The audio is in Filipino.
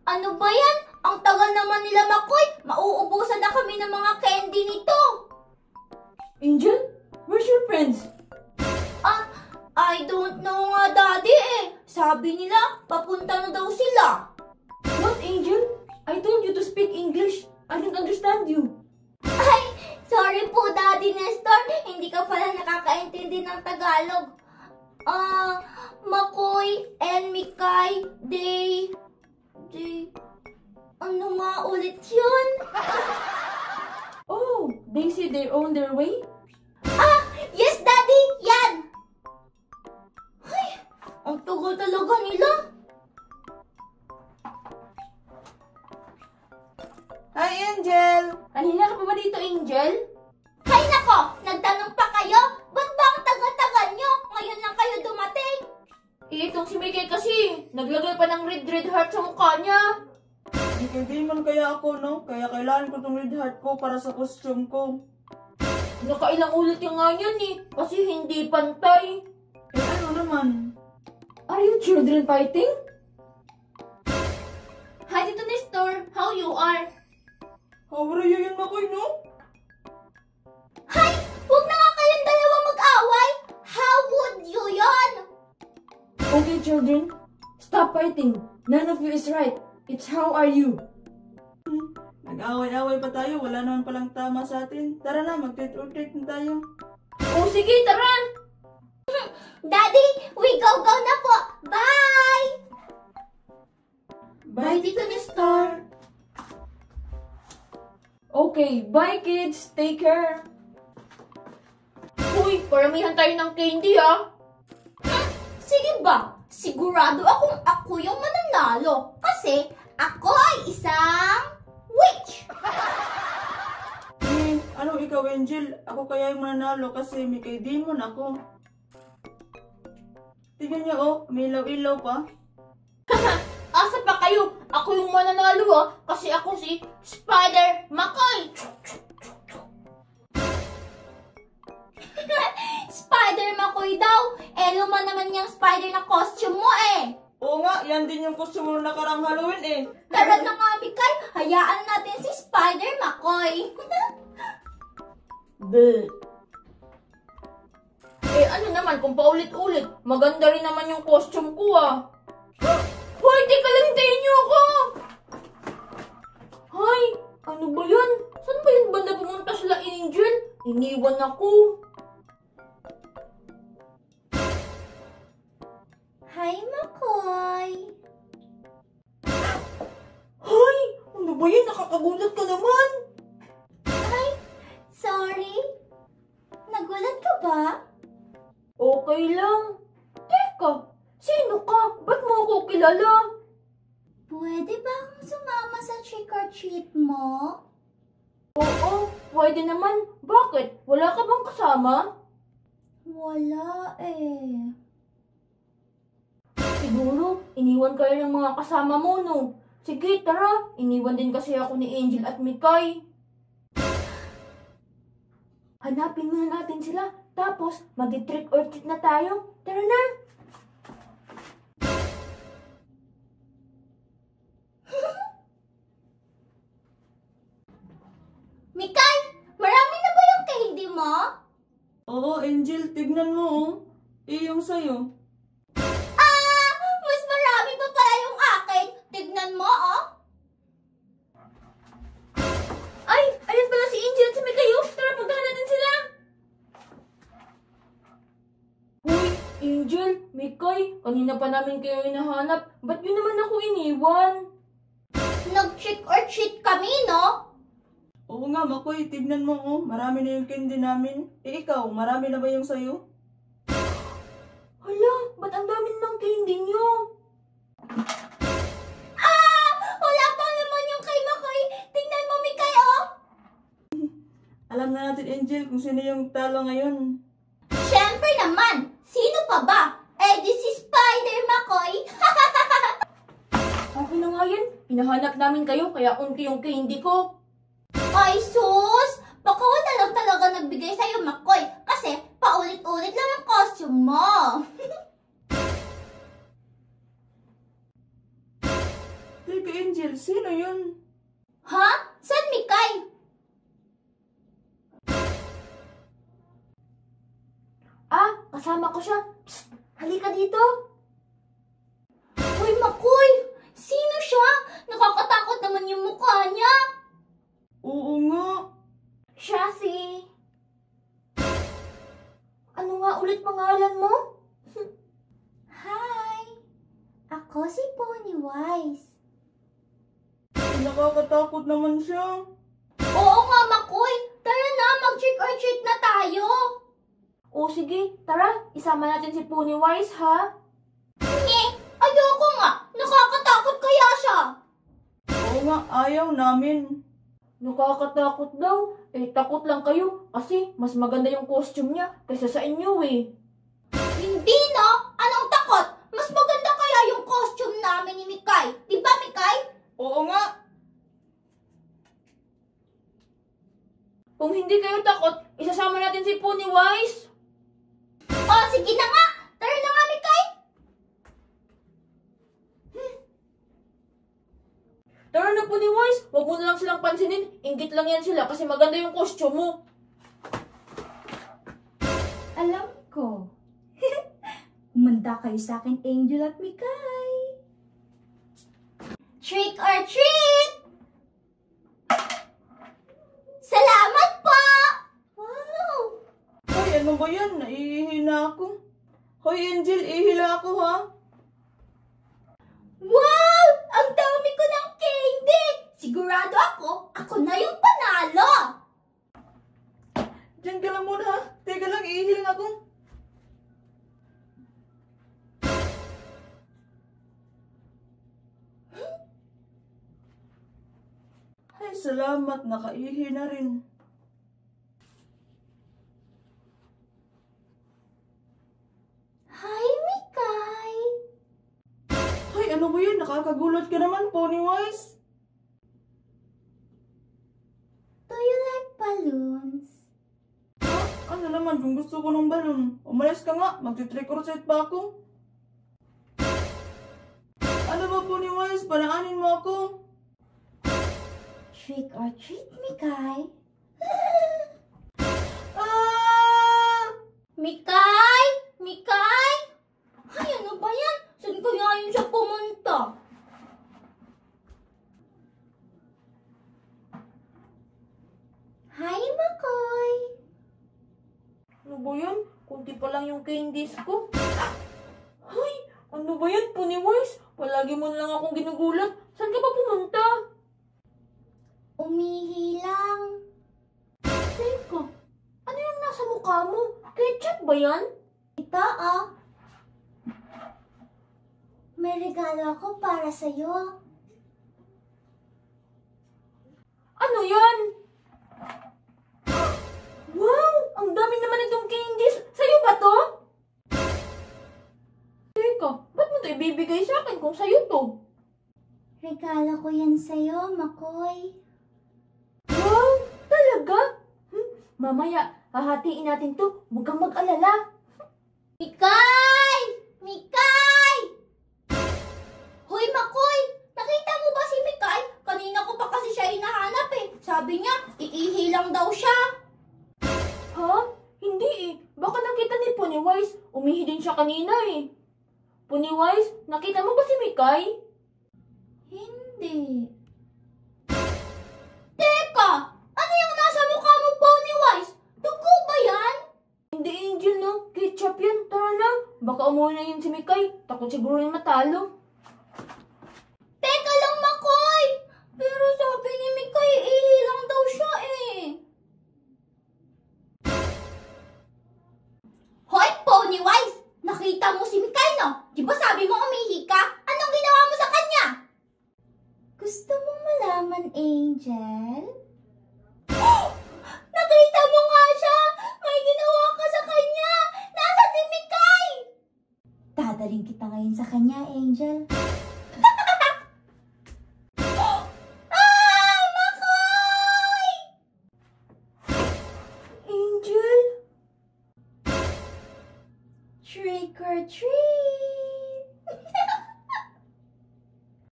Ano ba yan? Ang tagal naman nila, Makoy. Mauubusan na kami ng mga candy nito. Angel, where's your friends? I don't know nga, Daddy eh. Sabi nila, papunta na daw sila. What, Angel? I told you to speak English. I don't understand you. Ay, sorry po, Daddy Nestor. Hindi ka pala nakakaintindi ng Tagalog. Makoy and Mikay, they... Ano nga ulit yun? Oh, they say they're on their way? Yes, Daddy! Yan! Ay, ang tagal talaga nila. Hi, Angel! Kanina ka pa ba dito, Angel? Hay nako! Nagtanong pa kayo? Ba't ba ang tagal-tagal nyo? Ngayon lang kayo dumating. Itong si Mikay kasi, naglagay pa ng red heart sa mukha niya. Hindi man kaya ako, no? Kaya kailangan ko itong red heart ko para sa costume ko. Nakailang ulit yung nga yan eh, kasi hindi pantay. Eh, ano naman? Are you children fighting? Hi, Tito Nestor. How you are? How are you yun, Makoy, no? Hay! Huwag na nga kayong dalawa mag-away! How would you yon? Okay, children, stop fighting. None of you is right. It's how are you? Nag-away-away pa tayo. Wala naman palang tama sa atin. Tara na, mag-treat-or-treat na tayo. Oh, sige, tara! Daddy, we go na po! Bye! Bye, Tito Nestor! Okay, bye kids. Take care. Uy, paramihan tayo ng candy ah. Sige ba? Sigurado akong ako yung mananalo. Kasi ako ay isang witch! Ano ikaw, Angel? Ako kaya yung mananalo kasi may kay demon ako. Tignan niyo, oh. May ilaw-ilaw pa. Asa pa kayo? Ako yung mananalo ah. Kasi ako si Spider Makoy. Spider Makoy daw. Luman naman yung spider na costume mo eh. Oo nga, yan din yung costume mo nakarang Halloween eh. Tara na nga, Mikay. Hayaan natin si Spider Makoy. Bleh. Ano naman kung paulit-ulit? Maganda rin naman yung costume ko ah. Hoy, teka lang, hintayin niyo ako! Hay, ano ba yan? Saan ba yung banda pumunta sila, Angel? Iniwan ako. Hi, Makoy. Hay, ano ba yan? Nakakagulat ka naman. Ay, sorry. Nagulat ka ba? Okay lang. Teka, sino ka? Ba't mo ako kilala? Pwede ba akong sumama sa trick or treat mo? Oo, pwede naman. Bakit? Wala ka bang kasama? Wala eh. Siguro, iniwan kayo ng mga kasama mo, no? Sige, tara. Iniwan din kasi ako ni Angel at Mikay. Hanapin muna natin sila. Tapos, mag-trick or treat na tayo. Tara na! Mikay, marami na ba yung candy mo? Oo, Angel, tignan mo, oh. Yung sa'yo. Mas marami pa pala yung akin. Tignan mo, oh. Ay! Ayun pala si Angel at si Mikay, oh. Tara, puntahan natin sila! Hoy, Angel, Mikay, kanina pa namin kayo hinahanap. Ba't yun naman ako iniwan? Nag-trick or treat kami, no? Oo nga, Makoy, tignan mo, oh. Marami na yung candy namin. Ikaw, marami na ba yung sa'yo? Hala, ba't ang dami ng candy nyo? Wala pa naman yung kay Makoy. Tingnan mo, Mikay, oh. Alam na natin, Angel, kung sino yung talo ngayon. Siyempre naman. Sino pa ba? Di si Spider Makoy. Okay na nga yan. Hinahanap namin kayo, kaya unti yung candy ko. Ay, sus! Baka wala lang talaga nagbigay sa'yo, Makoy. Kasi paulit-ulit lang ang costume mo. Teka, Angel, sino yun? Ha? Saan, Mikay? Kasama ko siya. Psst, halika dito. Hoy, Makoy! Sino siya? Nakakatakot naman yung mukha niya. Oo nga. Siya si... Ano nga ulit pangalan mo? Hi! Ako si Pennywise. Nakakatakot naman siya. Oo nga, Makoy! Tara na, mag-trick or treat na tayo! O sige, tara, isama natin si Pennywise ha. Nge! Ayoko nga! Nakakatakot kaya siya! Oo nga, ayaw namin. Nakakatakot daw. Takot lang kayo kasi mas maganda yung costume niya kaysa sa inyo eh. Hindi no! Anong takot? Mas maganda kaya yung costume namin ni Mikay. Di ba, Mikay? Oo nga. Kung hindi kayo takot, isasama natin si Pennywise. Oh, sige na nga! Tara na nga, Mikay! Tara na Pennywise, huwag mo na lang silang pansinin. Inggit lang yan sila kasi maganda yung costume mo. Alam ko. Umanda kayo sa akin, Angel at Mikay. Trick or treat! Salamat po! Wow! Hoy, ano ba yan? Naihihina ako. Hoy, Angel, ihila ako ha. Wow! Ang dami ko ng candy! Sigurado ako na yung panalo! Diyan ka lang muna ha. Teka lang, ihiling ako. Ay, salamat. Nakaihi na rin. Hi, Mikay! Hoy, ano ba yan? Nakakagulat ka naman, Pennywise. Do you like balloons? Ano naman kung gusto ko ng balon? Umalis ka nga. Magti-trick or treat pa ako. Ano ba, Pennywise? Panaanin mo ako. Trick or treat, Mikay? Mikay! Mikay! Ay, ano ba yan? Saan kaya yun siya pumunta? Hi, Makoy! Ano ba yan? Kunti pa lang yung candies ko. Ay, ano ba yan Pennywise? Palagi mo lang akong ginugulat. Saan ka ba pumunta? Umihi lang. Teka, ano yung nasa mukha mo? Ketchup ba yan? Ito, oh. May regalo ako para sa'yo. Ano yan? Wow! Ang dami naman itong candies! Sa'yo ba to? Teka, ba't mo ito ibibigay sa akin kung sa'yo to? Regalo ko yan sa'yo, Makoy. Wow! Talaga? Mamaya, hahatiin natin to. Huwag kang mag-alala. Mikay! Mikay! Hoy, Makoy! Nakita mo ba si Mikay? Kanina ko pa kasi siya hinahanap eh. Sabi niya, iihi lang daw siya. Ha? Hindi eh. Baka nakita ni Pennywise. Umihi din siya kanina eh. Pennywise, nakita mo ba si Mikay? Hindi. Teka! Ano yung nasa mukha mo, Pennywise? Dugo ba yan? Hindi, Angel, no? Ketchup yan. Tara na. Baka umuwi na yun si Mikay. Takot siguro yung matalo. Teka lang, Makoy! Pero sabi ni Mikay, iihi lang daw siya eh. Hoy, Pennywise! Nakita mo si Mikay, no? Di ba sabi mo umihi ka? Anong ginawa mo sa kanya? Gusto mong malaman, Angel? Nakita mo nga siya! May ginawa ka sa kanya! Nasa si Mikay! Dadaling kita ngayon sa kanya, Angel. Makoy! Angel? Trick or treat!